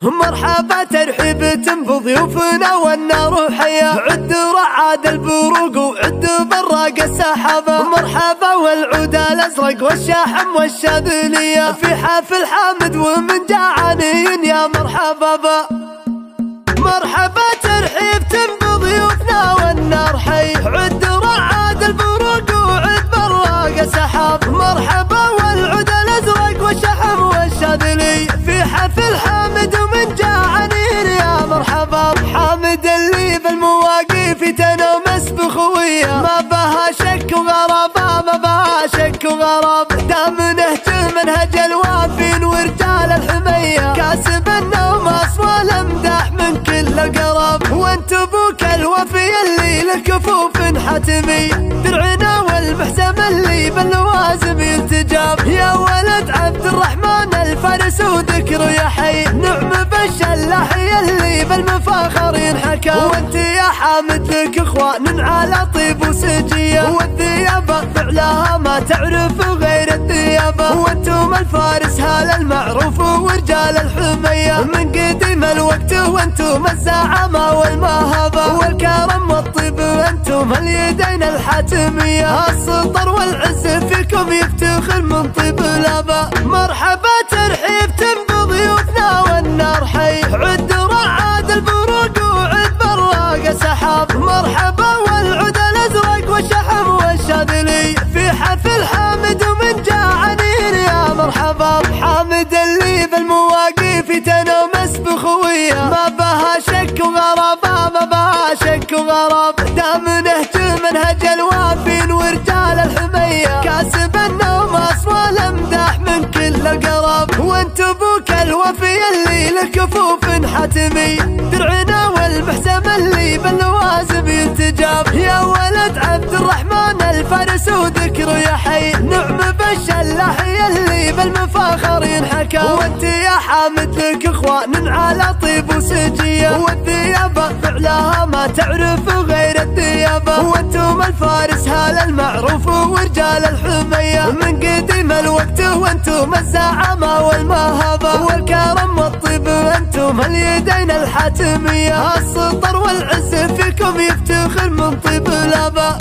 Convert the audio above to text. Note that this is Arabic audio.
مرحبا ترحيب بضيوفنا والنار حيا، عد رعاد البروق وعد براق السحابة. مرحبا والعود الازرق والشاحم والشاذلية، في حافل حامد ومن جعانين يا مرحبا با. مرحبا ترحيب بضيوفنا والنار حي، عد رعاد البروق وعد براق السحاب. مرحبا والعود الازرق والشاحم والشاذلية، في حافل حامد ومن جعانين يا مرحبا. حامد اللي بالمواقف تنومس بخوية، ما بها شك وغرابة، ما بها شك وغراب. دام نهج منهج الوافين ورجال الحمية، كاسب النوم اصوال امدح من كل القراب. وانت ابوك الوفي اللي للكفوف حتمي، درعنا والمحزم اللي باللوازم يلتجاب. يا ولد عبد الرحمن الفارس وذكره يا حي، نعم بالشلاحي اللي بالمفاخر ينحكى. وانت يا حامد لك اخوان على طيب وسجيه، والذيابه فعلها ما تعرف غير الذيابه. وانتم الفارس هال المعروف ورجال الحميه، من قديم الوقت وانتم الزعامه والمهابه. والكرم والطيب انتم اليدين الحاتميه، السطر والعز فيكم يفتخر من طيب الاباء. مرحبا ترحيب بضيوفنا والنار حي، عد رعاد البروق وعد براق السحاب. مرحبا والعود الازرق والشحم والشاذلي، في حفل حامد ومن جعانين يا مرحبا. حامد اللي بالمواقف تنومس بخوية، ما بها شك وغرابة، ما بها شك وغراب. دام نهج منهج الوافين ورجال الحمية، كاسب النوم اصوال امدح من كل القراب. وانت ابوك الوفي اللي للكفوف حتمي، درعنا والمحزم اللي باللوازم يلتجاب. يا ولد عبد الرحمن الفارس وذكره يا حي، نعم بالشلاحي اللي بالمفاخر ينحكى. وانت يا حامد لك اخوان على طيب وسجيه، والذيابه فعلها ما تعرف غير الذيابه. وانتم الفارس هال المعروف ورجال الحميه، من قديم الوقت وانتم الزعامه والمهابه. والكرم والطيب انتم اليدين الحاتميه، السطر والعز فيكم يفتخر من طيب الاباء.